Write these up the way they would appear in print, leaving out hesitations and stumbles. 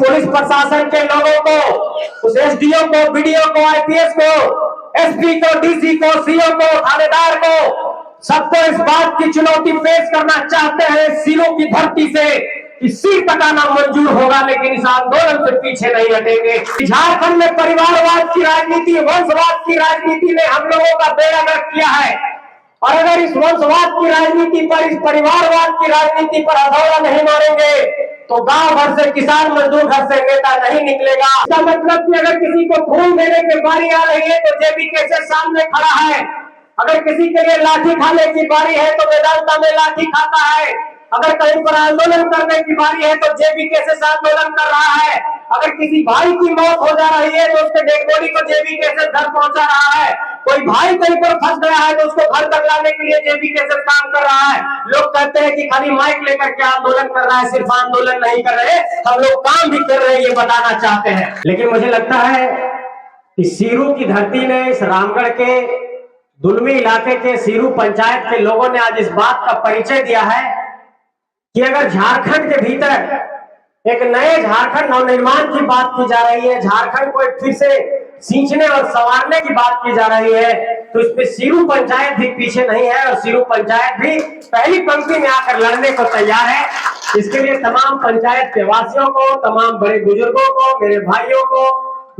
Police प्रशासन के लोगों को, उस एसडीओ को, बीडीओ को, आईपीएस को, एसपी को, डीसी को, सीओ को, थानेदार को, सबको इस बात की चुनौती पेश करना चाहते हैं सीरों की धरती से कि सिर कटाना मंजूर होगा, लेकिन इस आंदोलन से पीछे नहीं हटेंगे। झारखंड में परिवारवाद की राजनीति, वंशवाद की राजनीति ने हम लोगों का बेड़ा गर्क किया है, और अगर इस वंशवाद की राजनीति पर, इस परिवारवाद की राजनीति पर हथौड़ा नहीं मारेंगे तो गांव भर से किसान मजदूर घर से नेता नहीं निकलेगा। इसका मतलब कि अगर किसी को खून देने की बारी आ रही है तो जेबी कैसे सामने खड़ा है, अगर किसी के लिए लाठी खाने की बारी है तो वेदांता में लाठी खाता है, अगर कहीं पर आंदोलन करने की बारी है तो जेबी कैसे से आंदोलन कर रहा है, अगर किसी भाई की मौत हो जा रही है तो उसके डेड बॉडी को जेबी कैसे घर पहुंचा रहा है, कोई भाई कहीं पर फंस गया है तो उसको घर तक लाने के लिए जेबी कैसे काम कर रहा है। लोग कहते हैं कि खाली माइक लेकर के आंदोलन कर रहा है, सिर्फ आंदोलन नहीं कर रहे, हम लोग काम भी कर रहे हैं, ये बताना चाहते हैं। लेकिन मुझे लगता है कि सीरू की धरती ने, इस रामगढ़ के दुलमी इलाके के सीरू पंचायत के लोगों ने आज इस बात का परिचय दिया है कि अगर झारखंड के भीतर एक नए झारखंड नवनिर्माण की बात की जा रही है, झारखंड को एक फिर से सींचने और संवारने की बात की जा रही है, तो इसमें सीरू पंचायत भी पीछे नहीं है और सीरू पंचायत भी पहली पंक्ति में आकर लड़ने को तैयार है। इसके लिए तमाम पंचायत के वासियों को, तमाम बड़े बुजुर्गों को, मेरे भाइयों को,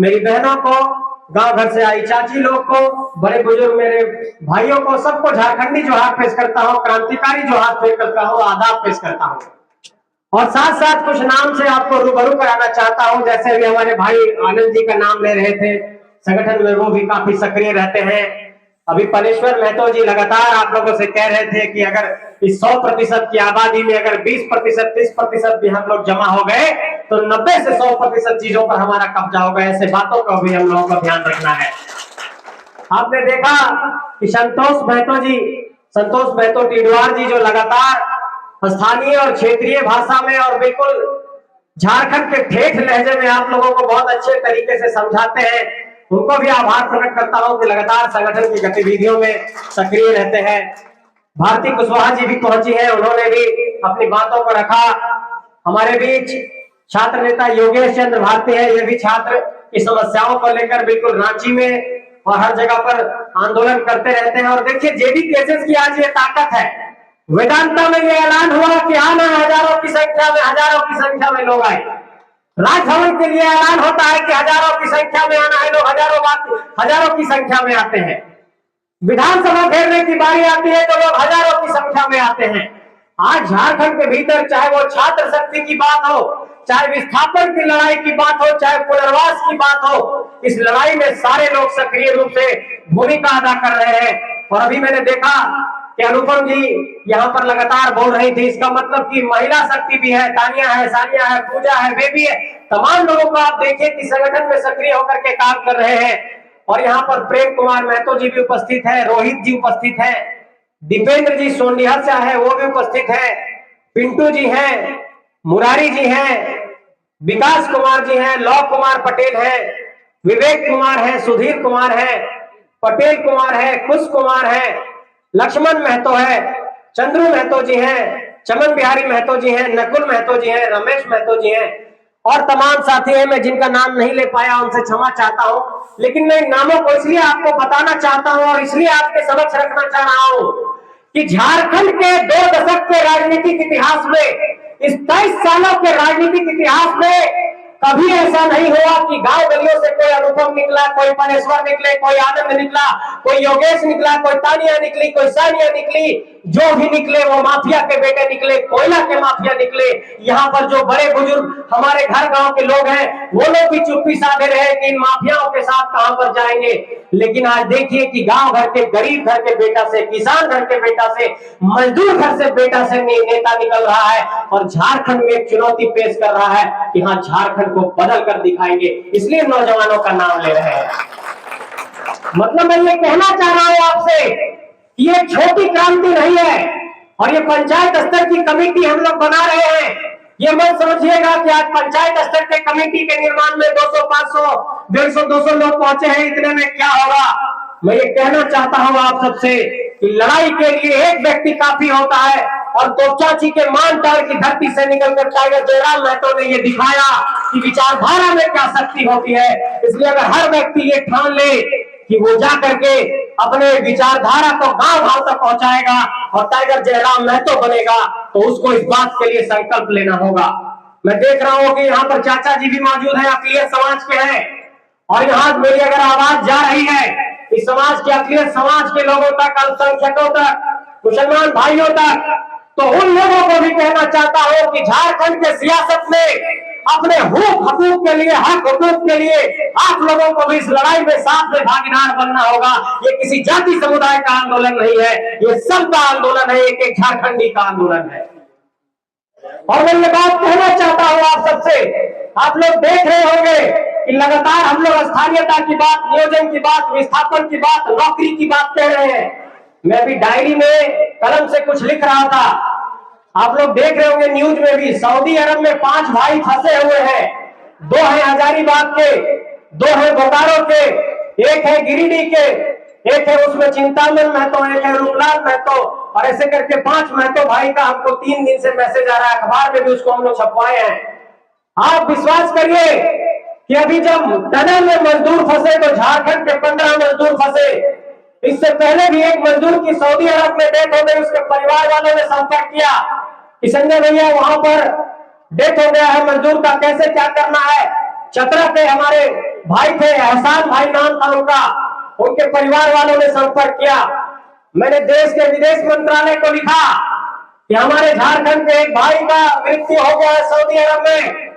मेरी बहनों को, गांव घर से आई चाची लोग को, बड़े बुजुर्ग मेरे भाइयों को, सबको झारखंडी जोहार पेश करता हूँ, क्रांतिकारी जोहार पेश करता हूँ, आदाब पेश करता हूँ। और साथ साथ कुछ नाम से आपको रूबरू कराना चाहता हूँ। जैसे अभी हमारे भाई आनंद जी का नाम ले रहे थे, संगठन में वो भी काफी सक्रिय रहते हैं। अभी पलेश्वर महतो जी लगातार आप लोगों से कह रहे थे कि अगर इस 100% की आबादी में अगर 20%, 30% भी हम लोग जमा हो गए तो 90 से 100% चीजों पर हमारा कब्जा होगा। ऐसे बातों का भी हम लोगों को ध्यान रखना है। आपने देखा कि संतोष महतो टिडवार जी जो लगातार स्थानीय और क्षेत्रीय भाषा में और बिल्कुल झारखंड के ठेठ लहजे में आप लोगों को बहुत अच्छे तरीके से समझाते हैं, उनको भी आभार प्रकट करता हूं कि लगातार संगठन की गतिविधियों में सक्रिय रहते हैं। भारती कुशवाहा जी भी पहुंची है, उन्होंने भी अपनी बातों को रखा। हमारे बीच छात्र नेता योगेश चंद्र भारती है, ये भी छात्र की समस्याओं को लेकर बिल्कुल रांची में और हर जगह पर आंदोलन करते रहते हैं। और देखिए जेबी केसेस की आज ये ताकत है। वेदांता में ये ऐलान हुआ कि आना हजारों की संख्या में लोग आए। राजभवन के लिए ऐलान होता है कि हजारों की संख्या में आना है, लोग हजारों की संख्या में आते हैं। विधानसभा घेरने की बारी आती है तो लोग हजारों की संख्या में आते हैं। आज झारखंड के भीतर चाहे वो छात्र शक्ति की बात हो, चाहे विस्थापन की लड़ाई की बात हो, चाहे पुनर्वास की बात हो, इस लड़ाई में सारे लोग सक्रिय रूप से भूमिका अदा कर रहे हैं। और अभी मैंने देखा कि अनुपम जी यहाँ पर लगातार बोल रही थी, इसका मतलब कि महिला शक्ति भी है, तानिया है, सानिया है, पूजा है, बेबी है, तमाम लोगों को आप देखिए कि संगठन में सक्रिय होकर के काम कर रहे हैं। और यहाँ पर प्रेम कुमार महतो जी भी उपस्थित है, रोहित जी उपस्थित है, दीपेंद्र जी सोनिहर से है वो भी उपस्थित है, पिंटू जी हैं, मुरारी जी हैं, विकास कुमार जी हैं, लव कुमार पटेल है, विवेक कुमार है, सुधीर कुमार है, पटेल कुमार है, कुश कुमार है, लक्ष्मण महतो है, चंद्रू महतो जी हैं, चमन बिहारी महतो जी हैं, नकुल महतो जी हैं, रमेश महतो जी हैं और तमाम साथी हैं। मैं जिनका नाम नहीं ले पाया उनसे क्षमा चाहता हूं, लेकिन मैं इन नामों को इसलिए आपको बताना चाहता हूं और इसलिए आपके समक्ष रखना चाह रहा हूं कि झारखंड के 2 दशक के राजनीतिक इतिहास में, इस 23 सालों के राजनीतिक इतिहास में कभी ऐसा नहीं हुआ कि गांव गलियों से कोई अनुपम निकला, कोई परेश्वर निकले, कोई आनंद निकला, कोई योगेश निकला, कोई तानिया निकली, कोई सानिया निकली, जो भी निकले वो माफिया के बेटे निकले, कोयला के माफिया निकले। यहाँ पर जो बड़े बुजुर्ग हमारे घर गांव के लोग हैं वो लोग भी चुप्पी साधे रहे कि इन माफियाओं के साथ कहां पर जाएंगे। लेकिन आज देखिए कि गांव घर के गरीब घर के बेटा से, किसान घर के बेटा से, मजदूर घर से बेटा से नेता निकल रहा है और झारखंड में एक चुनौती पेश कर रहा है कि हाँ झारखंड को बदल कर दिखाएंगे, इसलिए नौजवानों का नाम ले रहे हैं। मतलब मैं ये कहना चाह रहा हूं आपसे कि ये छोटी क्रांति नहीं है और ये पंचायत स्तर की कमेटी हम लोग बना रहे हैं। ये मत समझिएगा कि आज पंचायत स्तर के कमेटी के निर्माण में 200, 500, 150, 200 लोग पहुंचे हैं, इतने में क्या होगा। मैं ये कहना चाहता हूं आप सबसे कि लड़ाई के लिए एक व्यक्ति काफी होता है, और तोपचाची के मानटार की धरती से निकलकर टाइगर जयराम महतो ने ये दिखाया कि विचारधारा में क्या शक्ति होती है। इसलिए अगर हर व्यक्ति ये ठान ले कि वो जा करके अपने विचारधारा को गांव गांव तक पहुंचाएगा और टाइगर जयराम महतो बनेगा, तो उसको इस बात के लिए संकल्प लेना होगा। मैं देख रहा हूं कि यहाँ पर चाचा जी भी मौजूद हैं, अखिलेश समाज के हैं, और यहाँ मेरी अगर आवाज जा रही है इस समाज के, अखिलेश समाज के लोगों तक, अल्पसंख्यकों तक, मुसलमान भाइयों तक, तो उन लोगों को भी कहना चाहता हूं कि झारखंड के सियासत में अपने हकूक के लिए, हक हकूक के लिए आप लोगों को भी इस लड़ाई में साथ में भागीदार बनना होगा। ये किसी जाति समुदाय का आंदोलन नहीं है, ये सबका आंदोलन है, एक झारखंडी का आंदोलन है। और मैं ये बात कहना चाहता हूं आप सबसे, आप लोग देख रहे होंगे कि लगातार हम लोग स्थानीयता की बात, नियोजन की बात, विस्थापन की बात, नौकरी की बात कह रहे हैं। मैं अभी डायरी में कलम से कुछ लिख रहा था, आप लोग देख रहे होंगे न्यूज में भी, सऊदी अरब में 5 भाई फंसे हुए हैं। 2 हैं हजारीबाग के, 2 हैं बोकारो के, एक है गिरिडीह के, एक है उसमें चिंतामन महतो, एक है रूपलाल महतो, और ऐसे करके 5 महतो भाई का हमको 3 दिन से मैसेज आ रहा है, अखबार में भी उसको हम लोग छपवाए हैं। आप विश्वास करिए कि अभी जब टनल में मजदूर फंसे तो झारखंड के 15 मजदूर फंसे। इससे पहले भी एक मजदूर की सऊदी अरब में डेथ हो गई, उसके परिवार वालों ने संपर्क किया कि संजय भैया वहां पर डेथ हो गया है मजदूर का, कैसे क्या करना है। चतरा के हमारे भाई थे, एहसान भाई नाम था उनका, उनके परिवार वालों ने संपर्क किया। मैंने देश के विदेश मंत्रालय को लिखा कि हमारे झारखंड के एक भाई का मृत्यु हो गया है सऊदी अरब में,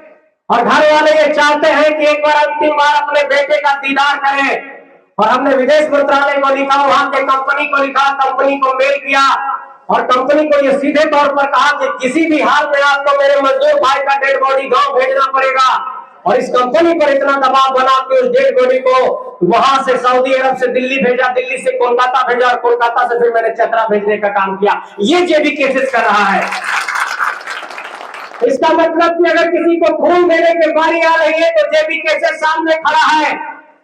और घर वाले ये चाहते हैं कि एक बार अंतिम बार अपने बेटे का दीदार करें। और हमने विदेश मंत्रालय को लिखा, वहां के कंपनी को लिखा, कंपनी को मेल किया, और कंपनी को ये सीधे तौर पर कहा कि किसी भी हाल में आपको मेरे मजदूर भाई का डेड बॉडी गांव भेजना पड़ेगा। और इस कंपनी पर इतना दबाव बना कि उस डेड बॉडी को वहां से सऊदी अरब से दिल्ली भेजा, दिल्ली से कोलकाता भेजा, और कोलकाता से फिर मैंने चतरा भेजने का काम किया। ये जेबी केसेस कर रहा है। इसका मतलब कि अगर किसी को खून देने की बारी आ रही है तो जेबी केसेस सामने खड़ा है।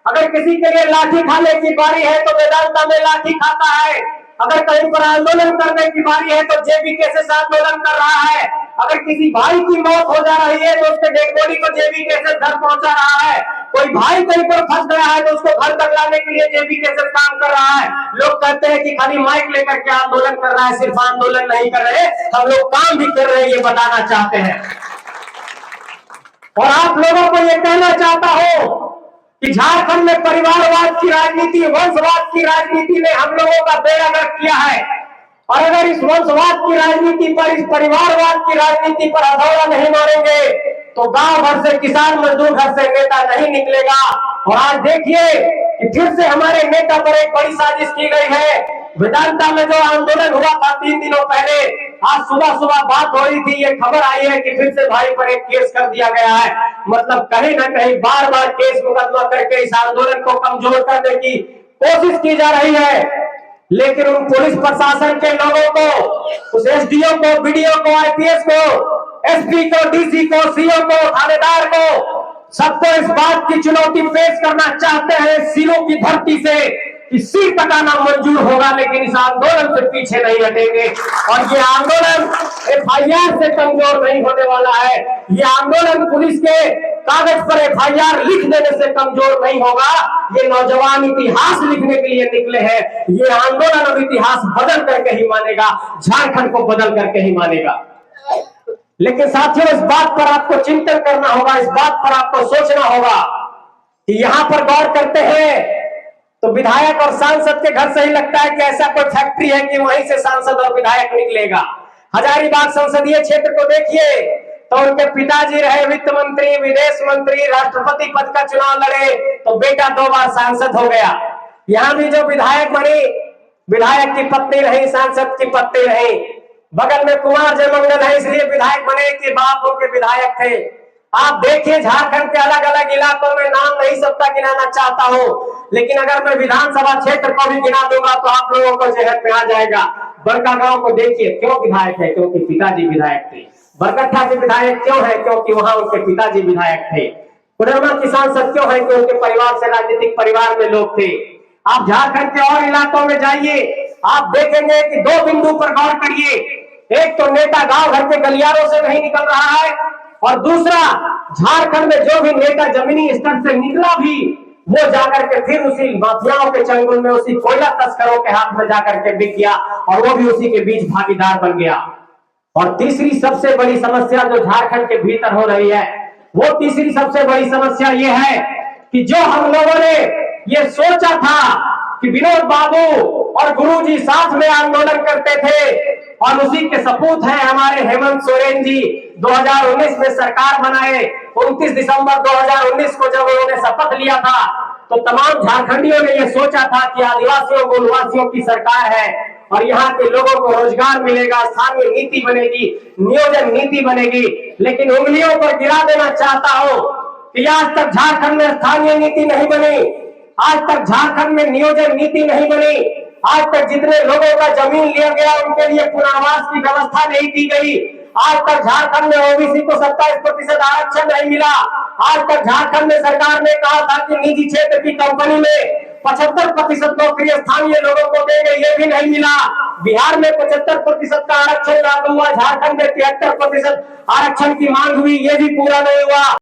अगर किसी के लिए लाठी खाने की बारी है तो वेदांता में लाठी खाता है। अगर कहीं पर आंदोलन करने की बारी है तो जेबी केसेस आंदोलन कर रहा है। अगर किसी भाई की मौत हो जा रही है तो उसके डेड बॉडी को जेबी केसेस घर पहुंचा रहा है। कोई भाई कहीं पर फंस गया है तो उसको घर तक लाने के लिए जेबी केसेस काम कर रहा है। लोग कहते हैं कि खाली माइक लेकर के आंदोलन कर रहा है, सिर्फ आंदोलन नहीं कर रहे, हम लोग काम भी कर रहे हैं, ये बताना चाहते हैं। और आप लोगों को ये कहना चाहता हूं कि झारखंड में परिवारवाद की राजनीति, वंशवाद की राजनीति ने हम लोगों का बेड़ा गर्क किया है। और अगर इस वंशवाद की राजनीति पर, इस परिवारवाद की राजनीति पर हथौड़ा नहीं मारेंगे तो गांव भर से किसान मजदूर घर से नेता नहीं निकलेगा। और आज देखिए कि फिर से हमारे नेता पर एक बड़ी साजिश की गई है। वेदांता में जो आंदोलन हुआ था 3 दिनों पहले, आज सुबह सुबह बात हो रही थी, ये खबर आई है कि फिर से भाई पर एक केस कर दिया गया है। मतलब कहीं ना कहीं बार बार केस मुकदमा करके इस आंदोलन को कमजोर करने की कोशिश की जा रही है। लेकिन उन पुलिस प्रशासन के लोगों को, उस एसडीओ को, बीडीओ को, आईपीएस को, एसपी को, डीसी को, सीओ को, थानेदार को, सबको इस बात की चुनौती पेश करना चाहते हैं सिरों की धरती से कि सिर कटाना मंजूर होगा, लेकिन इस आंदोलन से पीछे नहीं हटेंगे। और ये आंदोलन एफआईआर से कमजोर नहीं होने वाला है। ये आंदोलन पुलिस के कागज पर एफआईआर लिख देने से कमजोर नहीं होगा। ये नौजवान इतिहास लिखने के लिए निकले हैं। ये आंदोलन अब इतिहास बदल करके ही मानेगा, झारखंड को बदल करके ही मानेगा। लेकिन साथियों, इस बात पर आपको चिंतन करना होगा, इस बात पर आपको सोचना होगा कि यहां पर गौर करते हैं तो विधायक और सांसद के घर से ही लगता है कि ऐसा कोई फैक्ट्री है कि वहीं से सांसद और विधायक निकलेगा। हजारीबाग संसदीय क्षेत्र को देखिए तो उनके पिताजी रहे वित्त मंत्री, विदेश मंत्री, राष्ट्रपति पद का चुनाव लड़े तो बेटा 2 बार सांसद हो गया। यहाँ भी जो विधायक बनी, विधायक की पत्नी रही, सांसद की पत्नी रही। बगल में कुमार जयमंगल है, इसलिए विधायक बने कि बाप उनके विधायक थे। आप देखिए झारखंड के अलग अलग इलाकों में, नाम नहीं सबका गिनाना चाहता हूं, लेकिन अगर मैं विधानसभा क्षेत्र को भी गिना दूंगा तो आप लोगों को जहन में आ जाएगा। बड़कागांव को देखिए, क्यों विधायक है? क्योंकि पिताजी विधायक थे। बरकट्ठा के विधायक क्यों है? क्योंकि वहां उनके पिताजी विधायक थे। कोडरमा की सांसद क्यों है? क्योंकि उनके परिवार से, राजनीतिक परिवार में लोग थे। आप झारखंड के और इलाकों में जाइए, आप देखेंगे कि दो बिंदु पर गौर करिए। एक तो नेता गांव घर के गलियारों से नहीं निकल रहा है, और दूसरा झारखंड में जो भी नेता जमीनी स्तर से निकला भी, वो जाकर के फिर उसी माफियाओं के चंगुल में, उसी कोयला तस्करों के हाथ में जाकर के बिक गया, और वो भी उसी के बीच भागीदार बन गया। और तीसरी सबसे बड़ी समस्या जो झारखंड के भीतर हो रही है, वो तीसरी सबसे बड़ी समस्या ये है कि जो हम लोगों ने ये सोचा था कि विनोद बाबू और गुरुजी साथ में आंदोलन करते थे, और उसी के सपूत हैं हमारे हेमंत सोरेन जी, 2019 में सरकार बनाए। 29 दिसंबर 2019 को जब उन्होंने शपथ लिया था, तो तमाम झारखंडियों ने यह सोचा था कि आदिवासियों गोलवासियों की सरकार है, और यहाँ के लोगों को रोजगार मिलेगा, स्थानीय नीति बनेगी, नियोजन नीति बनेगी। लेकिन उंगलियों पर गिरा देना चाहता हूं कि आज तक झारखंड में स्थानीय नीति नहीं बनी, आज तक झारखंड में नियोजन नीति नहीं बनी, आज तक जितने लोगों का जमीन लिया गया उनके लिए पुनर्वास की व्यवस्था नहीं की गई, आज तक झारखंड में ओबीसी को 27% आरक्षण नहीं मिला, आज तक झारखंड में सरकार ने कहा था कि निजी क्षेत्र की कंपनी में 75% नौकरी स्थानीय लोगों को देंगे, ये भी नहीं मिला। बिहार में 75% का आरक्षण लागू हुआ, झारखंड में 73% आरक्षण की मांग हुई, ये भी पूरा नहीं हुआ।